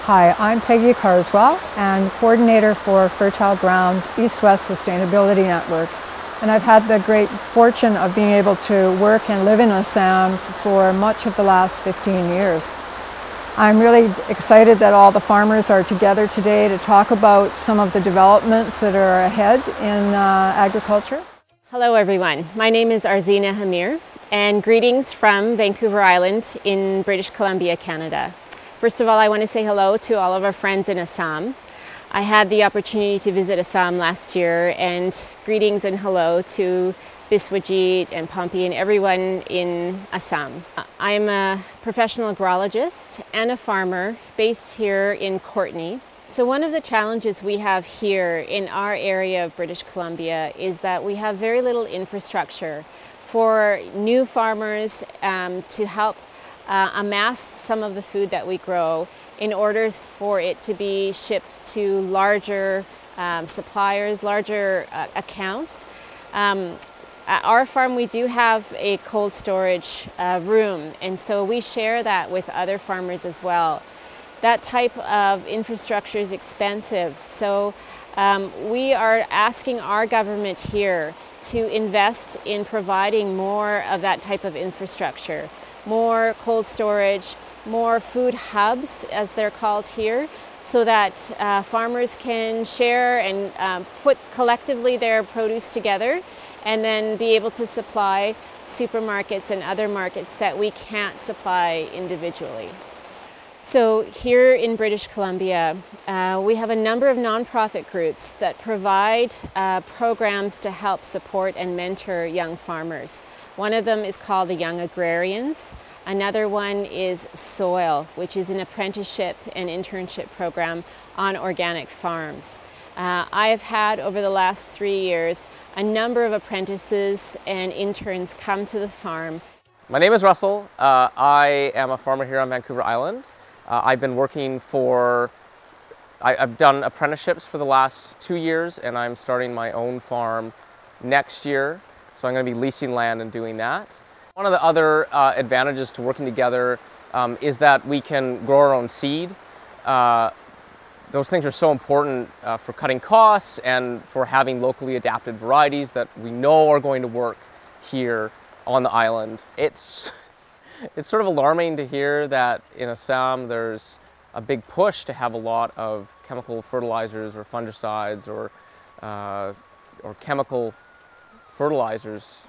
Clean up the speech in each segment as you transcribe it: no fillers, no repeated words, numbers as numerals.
Hi, I'm Peggy Carswell and coordinator for Fertile Ground East-West Sustainability Network. And I've had the great fortune of being able to work and live in Assam for much of the last 15 years. I'm really excited that all the farmers are together today to talk about some of the developments that are ahead in agriculture. Hello everyone, my name is Arzeena Hamir and greetings from Vancouver Island in British Columbia, Canada. First of all, I want to say hello to all of our friends in Assam. I had the opportunity to visit Assam last year, and greetings and hello to Biswajit and Pompey and everyone in Assam. I'm a professional agrologist and a farmer based here in Courtenay. So one of the challenges we have here in our area of British Columbia is that we have very little infrastructure for new farmers to help amass some of the food that we grow in order for it to be shipped to larger suppliers, larger accounts. At our farm we do have a cold storage room, and so we share that with other farmers as well. That type of infrastructure is expensive, so we are asking our government here to invest in providing more of that type of infrastructure. More cold storage, more food hubs, as they're called here, so that farmers can share and put collectively their produce together and then be able to supply supermarkets and other markets that we can't supply individually. So here in British Columbia, we have a number of nonprofit groups that provide programs to help support and mentor young farmers. One of them is called the Young Agrarians. Another one is SOIL, which is an apprenticeship and internship program on organic farms. I have had over the last 3 years a number of apprentices and interns come to the farm. My name is Russell. I am a farmer here on Vancouver Island. I've been working I've done apprenticeships for the last 2 years, and I'm starting my own farm next year. So I'm going to be leasing land and doing that. One of the other advantages to working together is that we can grow our own seed. Those things are so important for cutting costs and for having locally adapted varieties that we know are going to work here on the island. It's sort of alarming to hear that in Assam there's a big push to have a lot of chemical fertilizers or fungicides or chemical fertilizers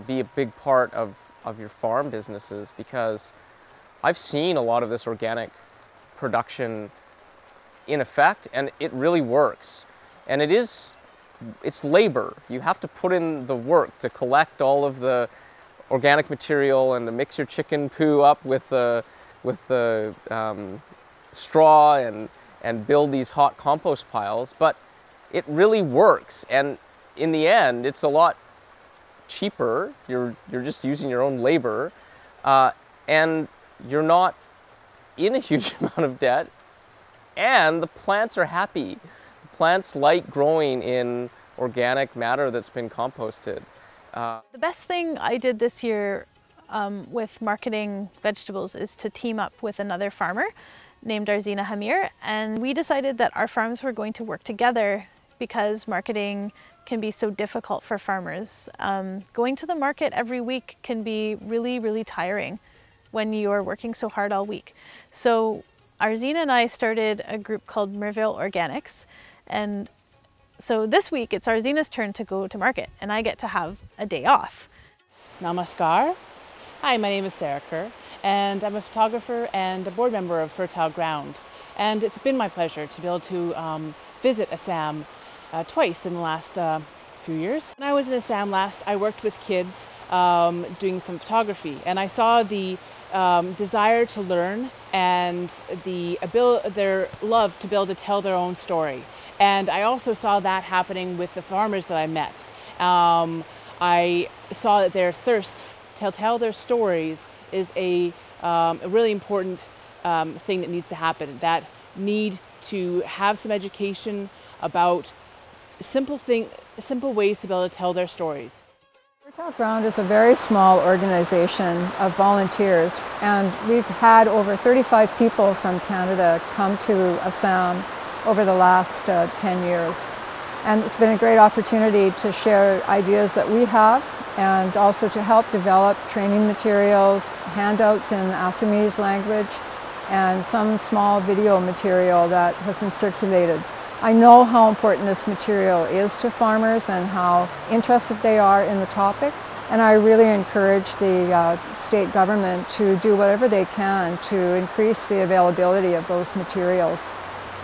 be a big part of your farm businesses, because I've seen a lot of this organic production in effect, and it really works. And it's labor. You have to put in the work to collect all of the organic material and to mix your chicken poo up with the straw and build these hot compost piles, but it really works. And in the end, it's a lot cheaper. You're just using your own labor, and you're not in a huge amount of debt, and the plants are happy. The plants like growing in organic matter that's been composted. The best thing I did this year with marketing vegetables is to team up with another farmer named Arzeena Hamir, and we decided that our farms were going to work together because marketing can be so difficult for farmers. Going to the market every week can be really, really tiring when you are working so hard all week. So Arzeena and I started a group called Merville Organics, and so this week it's Arzeena's turn to go to market and I get to have a day off. Namaskar. Hi, my name is Sarah Kerr, and I'm a photographer and a board member of Fertile Ground. And it's been my pleasure to be able to visit Assam twice in the last few years. When I was in Assam last, I worked with kids doing some photography, and I saw the desire to learn and their love to be able to tell their own story. And I also saw that happening with the farmers that I met. I saw that their thirst to tell their stories is a really important thing that needs to happen. That need to have some education about simple ways to be able to tell their stories. Fertile Ground is a very small organization of volunteers, and we've had over 35 people from Canada come to Assam over the last 10 years. And it's been a great opportunity to share ideas that we have and also to help develop training materials, handouts in Assamese language, and some small video material that has been circulated. I know how important this material is to farmers and how interested they are in the topic, and I really encourage the state government to do whatever they can to increase the availability of those materials.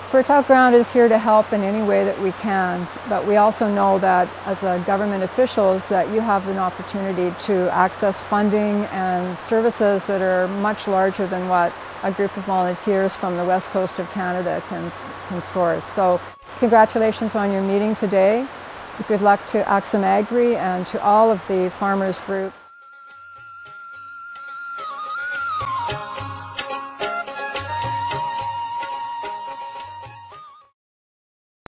Fertile Ground is here to help in any way that we can, but we also know that as government officials that you have an opportunity to access funding and services that are much larger than what a group of volunteers from the west coast of Canada can source. So congratulations on your meeting today. Good luck to Axum Agri and to all of the farmers groups.